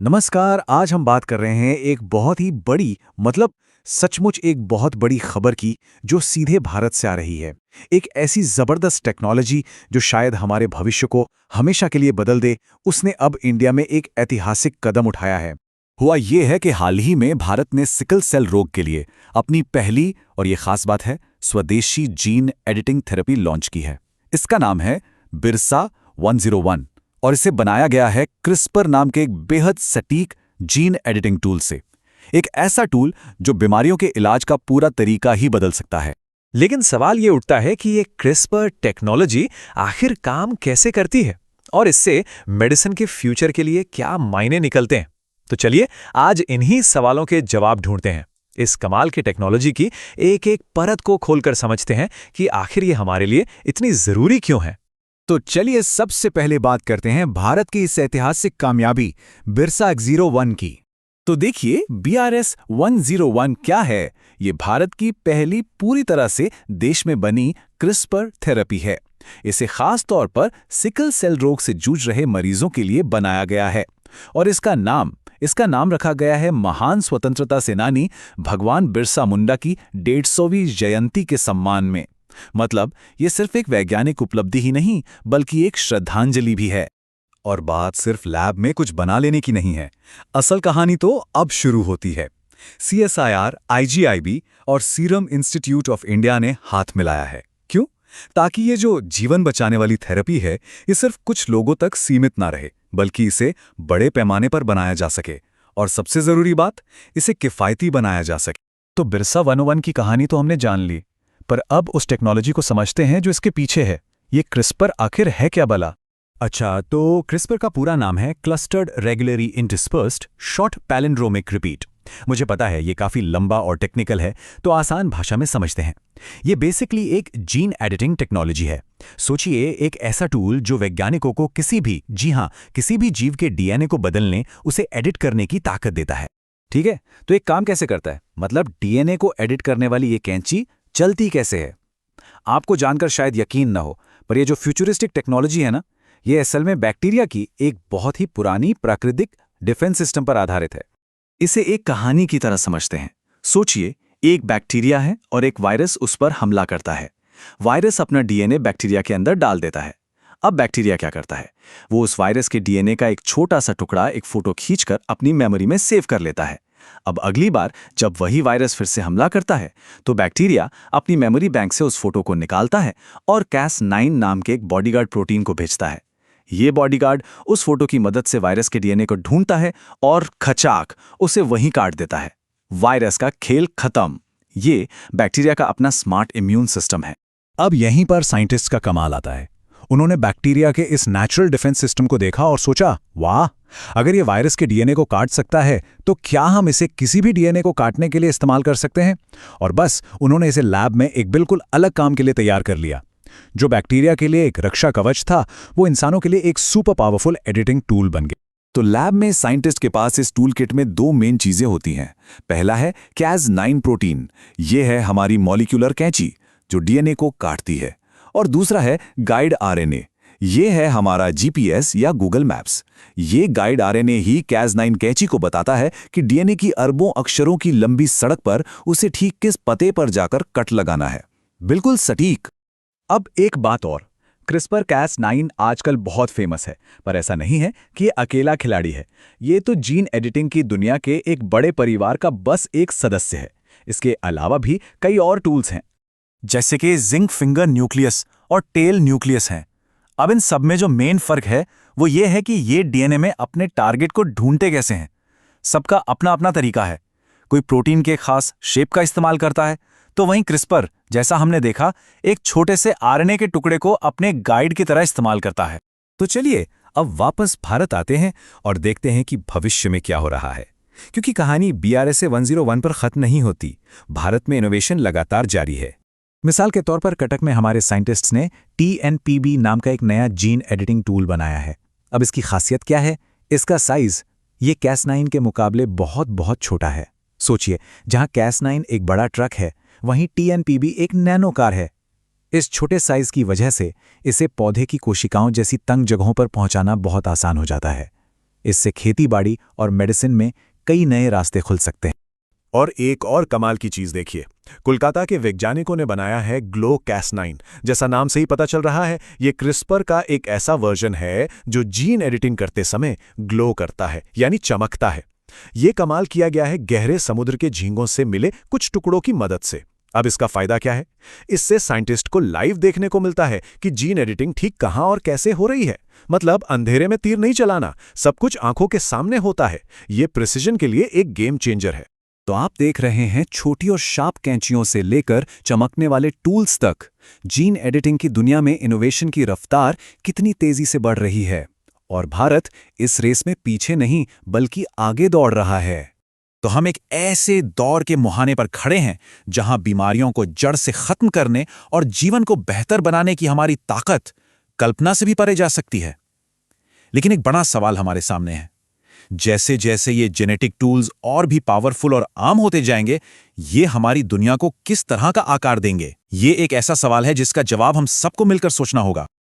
नमस्कार। आज हम बात कर रहे हैं एक बहुत ही बड़ी सचमुच एक बहुत बड़ी खबर की जो सीधे भारत से आ रही है। एक ऐसी जबरदस्त टेक्नोलॉजी जो शायद हमारे भविष्य को हमेशा के लिए बदल दे, उसने अब इंडिया में एक ऐतिहासिक कदम उठाया है। हुआ ये है कि हाल ही में भारत ने सिकल सेल रोग के लिए अपनी पहली और ये खास बात है स्वदेशी जीन एडिटिंग थेरेपी लॉन्च की है। इसका नाम है बिरसा 101 और इसे बनाया गया है क्रिस्पर नाम के एक बेहद सटीक जीन एडिटिंग टूल से। एक ऐसा टूल जो बीमारियों के इलाज का पूरा तरीका ही बदल सकता है। लेकिन सवाल ये उठता है कि ये क्रिस्पर टेक्नोलॉजी आखिर काम कैसे करती है और इससे मेडिसिन के फ्यूचर के लिए क्या मायने निकलते हैं। तो चलिए आज इन्हीं सवालों के जवाब ढूंढते हैं। इस कमाल की टेक्नोलॉजी की एक एक परत को खोलकर समझते हैं कि आखिर ये हमारे लिए इतनी जरूरी क्यों है। तो चलिए सबसे पहले बात करते हैं भारत की इस ऐतिहासिक कामयाबी बिरसा 101 की। तो देखिए BRS 101 क्या है। ये भारत की पहली पूरी तरह से देश में बनी क्रिस्पर थेरेपी है। इसे खास तौर पर सिकल सेल रोग से जूझ रहे मरीजों के लिए बनाया गया है और इसका नाम रखा गया है महान स्वतंत्रता सेनानी भगवान बिरसा मुंडा की 150वीं जयंती के सम्मान में। मतलब ये सिर्फ एक वैज्ञानिक उपलब्धि ही नहीं बल्कि एक श्रद्धांजलि भी है। और बात सिर्फ लैब में कुछ बना लेने की नहीं है। असल कहानी तो अब शुरू होती है। CSIR, IGIB और सीरम इंस्टीट्यूट ऑफ इंडिया ने हाथ मिलाया है। क्यों? ताकि ये जो जीवन बचाने वाली थेरेपी है ये सिर्फ कुछ लोगों तक सीमित ना रहे बल्कि इसे बड़े पैमाने पर बनाया जा सके और सबसे जरूरी बात, इसे किफायती बनाया जा सके। तो बिरसा 101 की कहानी तो हमने जान ली, पर अब उस टेक्नोलॉजी को समझते हैं जो इसके पीछे है। ये क्रिस्पर आखिर है क्या भला? अच्छा, तो क्रिस्पर का पूरा नाम है क्लस्टर्ड रेगुलरी इंटरस्पर्स्ड शॉर्ट पैलिंड्रोमिक रिपीट। मुझे पता है ये काफी लंबा और टेक्निकल है, तो आसान भाषा में समझते हैं। ये बेसिकली एक जीन एडिटिंग टेक्नोलॉजी है। सोचिए एक ऐसा टूल जो वैज्ञानिकों को किसी भी जीव के DNA को बदलने, उसे एडिट करने की ताकत देता है। ठीक है, तो एक काम कैसे करता है? मतलब DNA को एडिट करने वाली ये कैंची चलती कैसे है? आपको जानकर शायद यकीन न हो, पर ये जो फ्यूचरिस्टिक टेक्नोलॉजी है ना, ये असल में बैक्टीरिया की एक बहुत ही पुरानी प्राकृतिक डिफेंस सिस्टम पर आधारित है। इसे एक कहानी की तरह समझते हैं। सोचिए एक बैक्टीरिया है और एक वायरस उस पर हमला करता है। वायरस अपना DNA बैक्टीरिया के अंदर डाल देता है। अब बैक्टीरिया क्या करता है? वो उस वायरस के DNA का एक छोटा सा टुकड़ा एक फोटो खींचकर अपनी मेमोरी में सेव कर लेता है। अब अगली बार जब वही वायरस फिर से हमला करता है तो बैक्टीरिया अपनी मेमोरी बैंक से उस फोटो को निकालता है और Cas9 नाम के एक बॉडीगार्ड प्रोटीन को भेजता है। ये बॉडीगार्ड उस फोटो की मदद से वायरस के DNA को ढूंढता है और खचाक उसे वहीं काट देता है। वायरस का खेल खत्म। ये बैक्टीरिया का अपना स्मार्ट इम्यून सिस्टम है। अब यहीं पर साइंटिस्ट का कमाल आता है। उन्होंने बैक्टीरिया के इस नेचुरल डिफेंस सिस्टम को देखा और सोचा, वाह, अगर ये वायरस के DNA को काट सकता है तो क्या हम इसे किसी भी DNA को काटने के लिए इस्तेमाल कर सकते हैं? और बस उन्होंने इसे लैब में एक बिल्कुल अलग काम के लिए तैयार कर लिया। जो बैक्टीरिया के लिए एक रक्षा कवच था, वो इंसानों के लिए एक सुपर पावरफुल एडिटिंग टूल बन गया। तो लैब में साइंटिस्ट के पास इस टूल किट में दो मेन चीजें होती हैं। पहला है Cas9 प्रोटीन। ये है हमारी मॉलिक्यूलर कैंची जो DNA को काटती है। और दूसरा है गाइड RNA। ये है हमारा GPS या गूगल मैप्स। ये गाइड RNA ही Cas9 कैंची को बताता है कि DNA की अरबों अक्षरों की लंबी सड़क पर उसे ठीक किस पते पर जाकर कट लगाना है। बिल्कुल सटीक। अब एक बात और, क्रिस्पर Cas9 आजकल बहुत फेमस है, पर ऐसा नहीं है कि ये अकेला खिलाड़ी है। ये तो जीन एडिटिंग की दुनिया के एक बड़े परिवार का बस एक सदस्य है। इसके अलावा भी कई और टूल्स हैं, जैसे कि जिंक फिंगर न्यूक्लियस और टेल न्यूक्लियस हैं। अब इन सब में जो मेन फर्क है वो ये है कि ये DNA में अपने टारगेट को ढूंढते कैसे हैं। सबका अपना अपना तरीका है। कोई प्रोटीन के खास शेप का इस्तेमाल करता है, तो वहीं क्रिस्पर, जैसा हमने देखा, एक छोटे से RNA के टुकड़े को अपने गाइड की तरह इस्तेमाल करता है। तो चलिए अब वापस भारत आते हैं और देखते हैं कि भविष्य में क्या हो रहा है, क्योंकि कहानी BRSA 101 पर खत्म नहीं होती। भारत में इनोवेशन लगातार जारी है। मिसाल के तौर पर कटक में हमारे साइंटिस्ट्स ने TNPB नाम का एक नया जीन एडिटिंग टूल बनाया है। अब इसकी खासियत क्या है? इसका साइज ये Cas9 के मुकाबले बहुत बहुत छोटा है। सोचिए, जहां Cas9 एक बड़ा ट्रक है, वहीं TNPB एक नैनो कार है। इस छोटे साइज की वजह से इसे पौधे की कोशिकाओं जैसी तंग जगहों पर पहुंचाना बहुत आसान हो जाता है। इससे खेतीबाड़ी और मेडिसिन में कई नए रास्ते खुल सकते हैं। और एक और कमाल की चीज देखिए, कोलकाता के वैज्ञानिकों ने बनाया है ग्लो-Cas9। जैसा नाम से ही पता चल रहा है, ये क्रिस्पर का एक ऐसा वर्जन है जो जीन एडिटिंग करते समय ग्लो करता है, यानी चमकता है। ये कमाल किया गया है गहरे समुद्र के झींगों से मिले कुछ टुकड़ों की मदद से। अब इसका फायदा क्या है? इससे साइंटिस्ट को लाइव देखने को मिलता है कि जीन एडिटिंग ठीक कहां और कैसे हो रही है। मतलब अंधेरे में तीर नहीं चलाना, सब कुछ आंखों के सामने होता है। ये प्रिसिजन के लिए एक गेम चेंजर है। तो आप देख रहे हैं छोटी और शार्प कैंचियों से लेकर चमकने वाले टूल्स तक जीन एडिटिंग की दुनिया में इनोवेशन की रफ्तार कितनी तेजी से बढ़ रही है, और भारत इस रेस में पीछे नहीं बल्कि आगे दौड़ रहा है। तो हम एक ऐसे दौर के मुहाने पर खड़े हैं जहां बीमारियों को जड़ से खत्म करने और जीवन को बेहतर बनाने की हमारी ताकत कल्पना से भी परे जा सकती है। लेकिन एक बड़ा सवाल हमारे सामने है, जैसे जैसे ये जेनेटिक टूल्स और भी पावरफुल और आम होते जाएंगे, ये हमारी दुनिया को किस तरह का आकार देंगे? ये एक ऐसा सवाल है जिसका जवाब हम सबको मिलकर सोचना होगा।